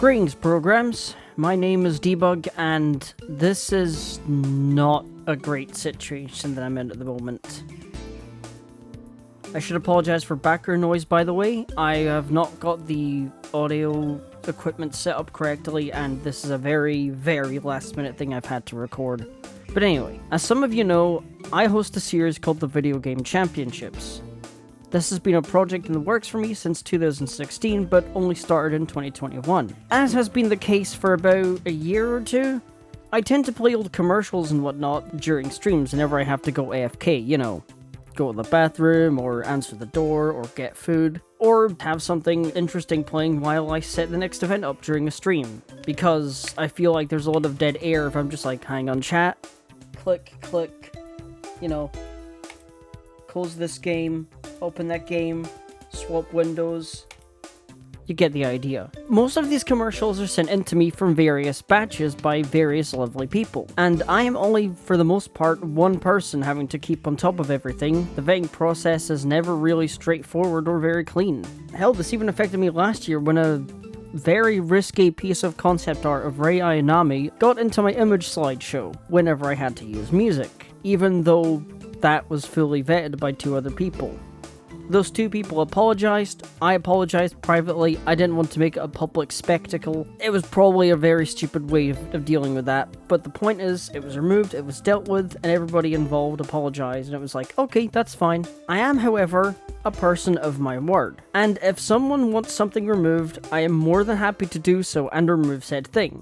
Greetings, programs. My name is Debug, and this is not a great situation that I'm in at the moment. I should apologize for background noise, by the way. I have not got the audio equipment set up correctly, and this is a very, very last-minute thing I've had to record. But anyway, as some of you know, I host a series called the Video Game Championships. This has been a project in the works for me since 2016, but only started in 2021. As has been the case for about a year or two, I tend to play old commercials and whatnot during streams whenever I have to go AFK, you know. Go to the bathroom, or answer the door, or get food, or have something interesting playing while I set the next event up during a stream. Because I feel like there's a lot of dead air if I'm just like, hang on chat, click, you know, close this game, open that game, swap windows. You get the idea. Most of these commercials are sent in to me from various batches by various lovely people, and I am only, for the most part, one person having to keep on top of everything. The vetting process is never really straightforward or very clean. Hell, this even affected me last year when a very risky piece of concept art of Rei Ayanami got into my image slideshow whenever I had to use music, even though that was fully vetted by two other people. Those two people apologized. I apologized privately. I didn't want to make it a public spectacle. It was probably a very stupid way of dealing with that. But the point is, it was removed, it was dealt with, and everybody involved apologized. And it was like, okay, that's fine. I am, however, a person of my word. And if someone wants something removed, I am more than happy to do so and remove said thing.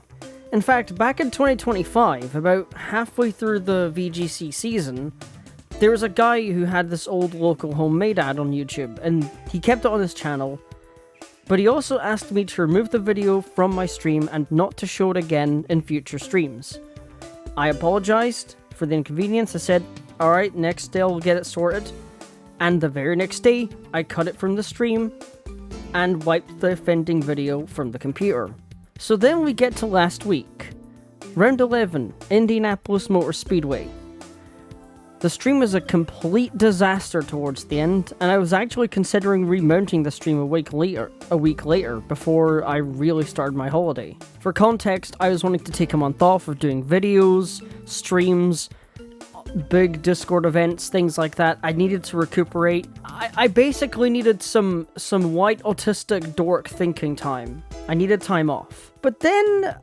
In fact, back in 2025, about halfway through the VGC season, there was a guy who had this old local homemade ad on YouTube, and he kept it on his channel, but he also asked me to remove the video from my stream and not to show it again in future streams. I apologized for the inconvenience. I said, alright, next day I'll get it sorted, and the very next day, I cut it from the stream and wiped the offending video from the computer. So then we get to last week. Round 11, Indianapolis Motor Speedway. The stream was a complete disaster towards the end, and I was actually considering remounting the stream a week later, before I really started my holiday. For context, I was wanting to take a month off of doing videos, streams, big Discord events, things like that. I needed to recuperate. I basically needed some white autistic dork thinking time. I needed time off. But then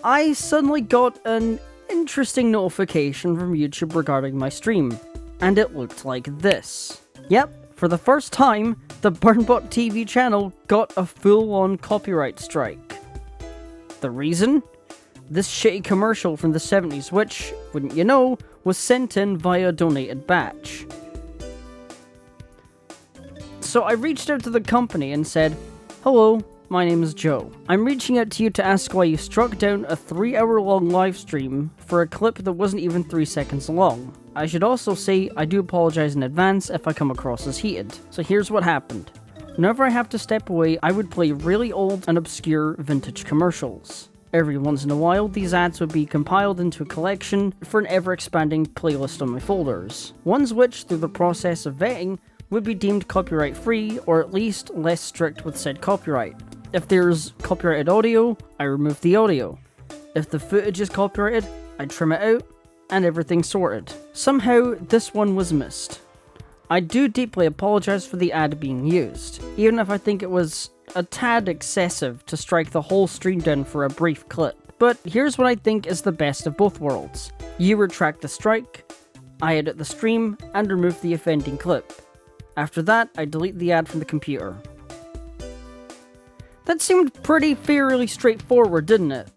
I suddenly got an interesting notification from YouTube regarding my stream, and it looked like this. Yep, for the first time, the Burnbot TV channel got a full-on copyright strike. The reason? This shitty commercial from the 70s, which, wouldn't you know, was sent in via a donated batch. So I reached out to the company and said, hello, my name is Joe. I'm reaching out to you to ask why you struck down a 3-hour-long livestream for a clip that wasn't even 3 seconds long. I should also say, I do apologize in advance if I come across as heated. So here's what happened. Whenever I have to step away, I would play really old and obscure vintage commercials. Every once in a while, these ads would be compiled into a collection for an ever-expanding playlist on my folders. Ones which, through the process of vetting, would be deemed copyright-free, or at least less strict with said copyright. If there's copyrighted audio, I remove the audio. If the footage is copyrighted, I trim it out, and everything's sorted. Somehow, this one was missed. I do deeply apologize for the ad being used, even if I think it was a tad excessive to strike the whole stream down for a brief clip. But here's what I think is the best of both worlds. You retract the strike, I edit the stream, and remove the offending clip. After that, I delete the ad from the computer. That seemed pretty fairly straightforward, didn't it?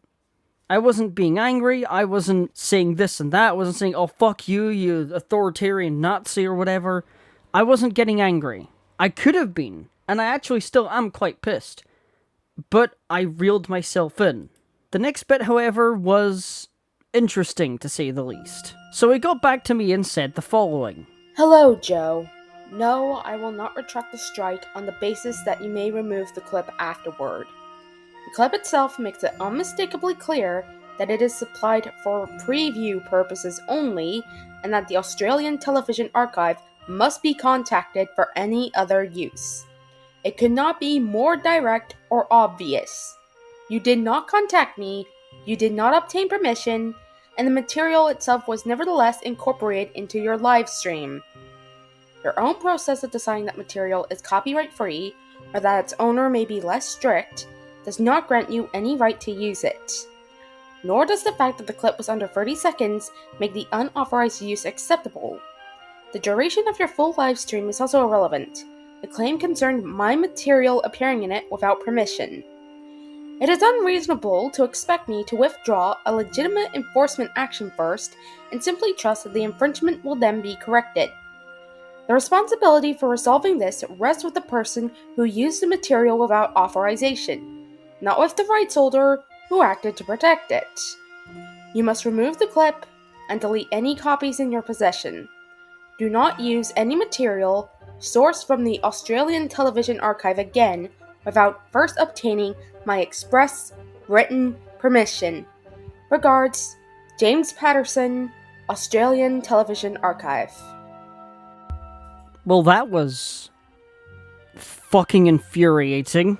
I wasn't being angry, I wasn't saying this and that, I wasn't saying, oh fuck you, you authoritarian Nazi or whatever. I wasn't getting angry. I could have been, and I actually still am quite pissed. But I reeled myself in. The next bit, however, was interesting to say the least. So he got back to me and said the following. Hello, Joe. No, I will not retract the strike on the basis that you may remove the clip afterward. The clip itself makes it unmistakably clear that it is supplied for preview purposes only, and that the Australian Television Archive must be contacted for any other use. It could not be more direct or obvious. You did not contact me, you did not obtain permission, and the material itself was nevertheless incorporated into your live stream. Your own process of deciding that material is copyright-free, or that its owner may be less strict, does not grant you any right to use it. Nor does the fact that the clip was under 30 seconds make the unauthorized use acceptable. The duration of your full live stream is also irrelevant. The claim concerned my material appearing in it without permission. It is unreasonable to expect me to withdraw a legitimate enforcement action first and simply trust that the infringement will then be corrected. The responsibility for resolving this rests with the person who used the material without authorization, not with the rights holder who acted to protect it. You must remove the clip and delete any copies in your possession. Do not use any material sourced from the Australian Television Archive again without first obtaining my express written permission. Regards, James Patterson, Australian Television Archive. Well, that was fucking infuriating.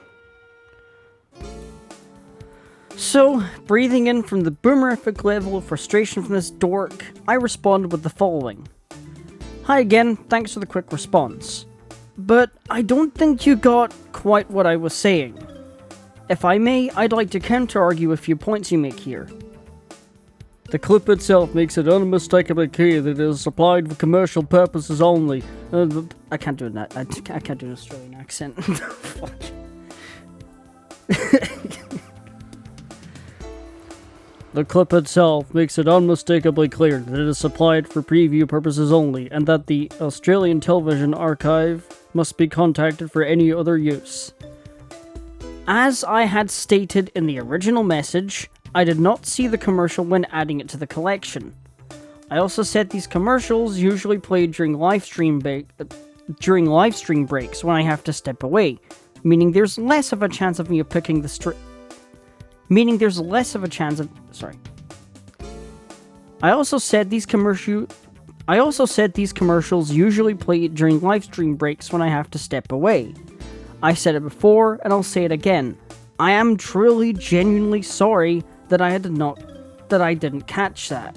So, breathing in from the boomerific level of frustration from this dork, I responded with the following. Hi again, thanks for the quick response. But I don't think you got quite what I was saying. If I may, I'd like to counter-argue a few points you make here. The clip itself makes it unmistakably clear that it is supplied for commercial purposes only. I can't do that. I can't do an Australian accent. Fuck. The clip itself makes it unmistakably clear that it is supplied for preview purposes only, and that the Australian Television Archive must be contacted for any other use. As I had stated in the original message, I did not see the commercial when adding it to the collection. I also said these commercials usually play during live stream breaks when I have to step away, meaning there's less of a chance of me picking the I also said these commercials usually play during live stream breaks when I have to step away. I said it before, and I'll say it again. I am truly, genuinely sorry that I didn't catch that.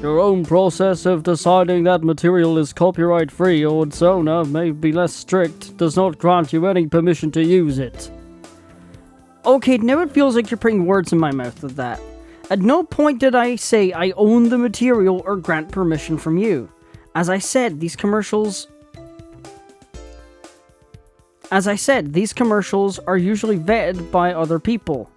Your own process of deciding that material is copyright-free or its owner may be less strict does not grant you any permission to use it. Okay, now it feels like you're putting words in my mouth with that. At no point did I say I own the material or grant permission from you. As I said, these commercials are usually vetted by other people.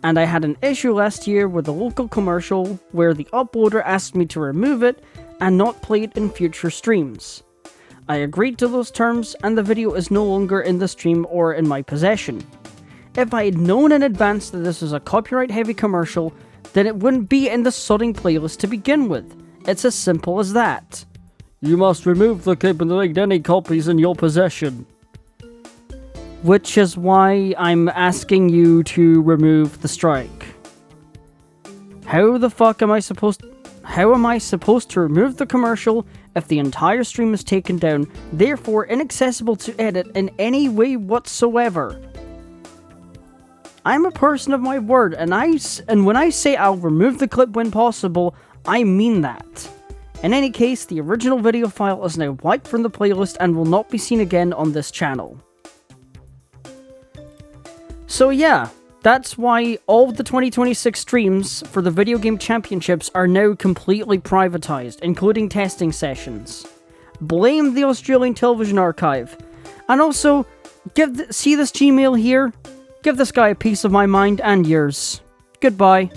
And I had an issue last year with a local commercial where the uploader asked me to remove it and not play it in future streams. I agreed to those terms, and the video is no longer in the stream or in my possession. If I had known in advance that this was a copyright-heavy commercial, then it wouldn't be in the sodding playlist to begin with. It's as simple as that. You must remove the clip and delete any copies in your possession. Which is why I'm asking you to remove the strike. How am I supposed to remove the commercial if the entire stream is taken down, therefore inaccessible to edit in any way whatsoever? I'm a person of my word, and when I say I'll remove the clip when possible, I mean that. In any case, the original video file is now wiped from the playlist and will not be seen again on this channel. So yeah, that's why all of the 2026 streams for the Video Game Championships are now completely privatized, including testing sessions. Blame the Australian Television Archive. And also, see this Gmail here? Give this guy a piece of my mind and yours. Goodbye.